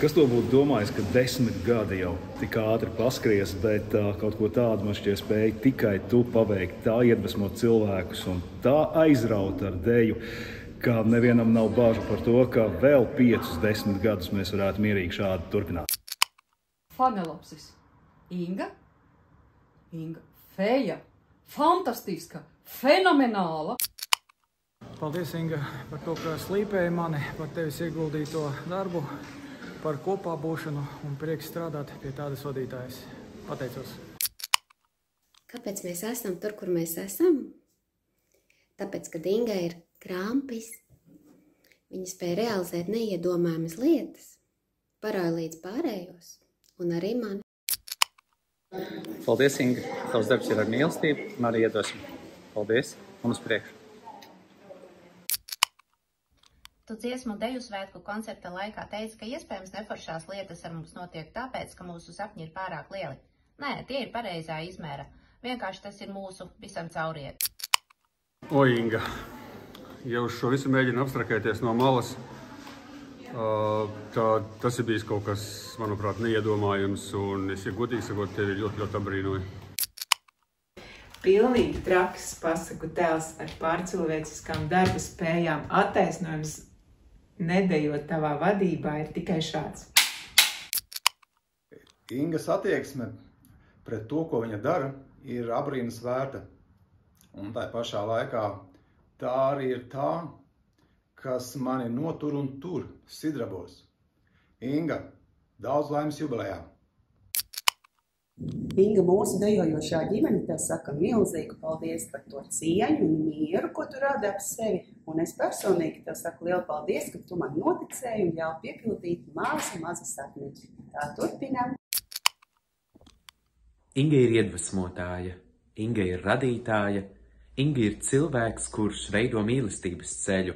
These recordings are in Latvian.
Kas to būtu domājis, ka 10 gadi jau tik ātri paskries, bet kaut ko tādu man šķiet spēja tikai tu paveikt, tā iedvesmot cilvēkus un tā aizraut ar deju, ka nevienam nav bažu par to, ka vēl 5-10 gadus mēs varētu mierīgi šādi turpināt. Fanelepsis. Inga? Feja. Fantastiska. Fenomenāla. Paldies, Inga, par to, ka slīpēji mani, par tevis ieguldīto darbu, par kopā būšanu un prieks strādāt pie tādas vadītājas. Pateicos. Kāpēc mēs esam tur, kur mēs esam? Tāpēc, kad Inga ir krampis, viņa spēja realizēt neiedomājamas lietas, parāja līdz pārējos un arī mani. Paldies, Inga. Tavs darbs ir ar mīlestību un arī iedvesmu. Paldies un uz priekšu. Tu dziesmu deju svētku koncerta laikā teici, ka iespējams neforšās lietas ar mums notiek tāpēc, ka mūsu sapņi ir pārāk lieli. Nē, tie ir pareizā izmēra. Vienkārši tas ir mūsu visam cauriet. O, Inga, ja uz šo visu mēģinu abstrakēties no malas, tas ir bijis kaut kas, manuprāt, neiedomājams, un es, ja godīgi sakot, tevi ļoti, ļoti apbrīnoju. Pilnīgi traks pasaku tēls ar pārcilvēciskām darba spējām. Attaisnojums nedējot tavā vadībā ir tikai šāds. Ingas attieksme pret to, ko viņa dara, ir abrīnas vērta. Un tā pašā laikā tā arī ir tā, kas mani notur un tur sidrabos. Inga, daudz laimes jubilejā! Inga, mūsu dejojošā ģimene, tev saka milzīgu paldies par to cieņu un mieru, ko tu radi ap sevi. Un es personīgi tev saku lielu paldies, ka tu man noticēji un ļauj piepildīt mazu sapni. Tā turpinām. Inga ir iedvesmotāja, Inga ir radītāja, Inga ir cilvēks, kurš veido mīlestības ceļu,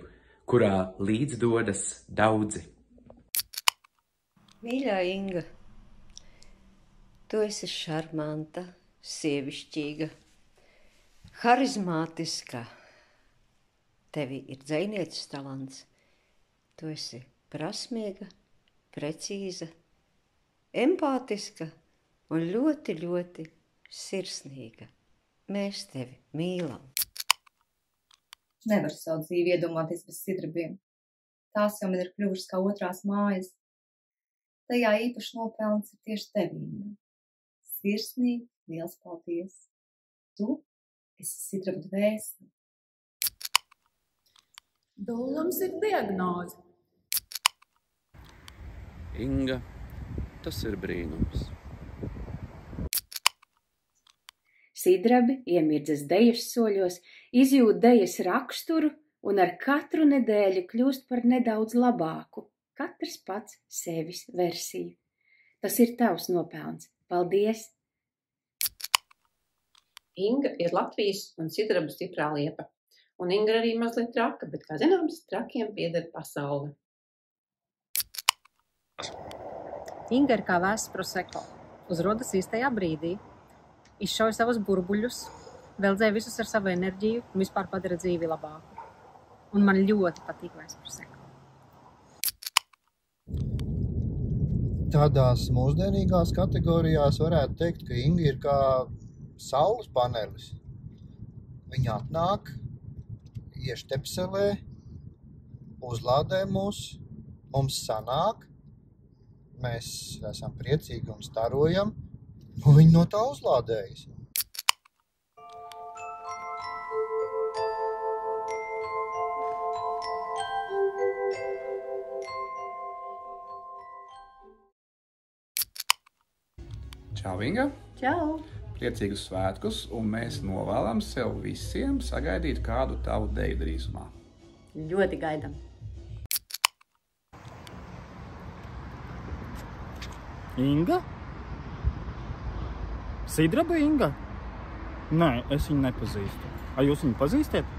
kurā līdzdodas daudzi. Mīļā Inga, tu esi šarmanta, sievišķīga, harizmātiska. Tevi ir dzejnieces talants. Tu esi prasmīga, precīza, empātiska un ļoti, ļoti sirsnīga. Mēs tevi mīlam. Nevaru savu dzīvi iedomāties bez sidrabiem. Tās jau man ir kļuvušas kā otrās mājas. Tajā īpaši nopelns ir tieši tevīm. Sirsnīgi, liels paldies. Tu esi sidraba dvēsele. Dūlums ir diagnoze. Inga, tas ir brīnums. Sidrabi iemirdzas dejas soļos, izjūt dejas raksturu un ar katru nedēļu kļūst par nedaudz labāku. Katrs pats sevis versiju. Tas ir tavs nopelns. Paldies! Inga ir Latvijas un sidraba stiprā liepa. Un Inga arī mazliet traka, bet, kā zināms, trakiem pieder pasaule. Inga ir kā vēsts proseko. Uzrodas īstajā brīdī, izšauj savus burbuļus, veldzē visus ar savu enerģiju un vispār padara dzīvi labāku. Un man ļoti patīk vēsts proseko. Tādās mūsdienīgās kategorijās varētu teikt, ka Inga ir kā saules panelis. Viņa atnāk, ieštepselē, uzlādē mūs, mums sanāk, mēs esam priecīgi un starojam, un viņi no tā uzlādējas. Čau, Inga! Čau! Priecīgus svētkus, un mēs novēlam sev visiem sagaidīt kādu tavu deju drīzumā. Ļoti gaidam! Inga? Sidraba Inga? Nē, es viņu nepazīstu. Vai jūs viņu pazīstiet?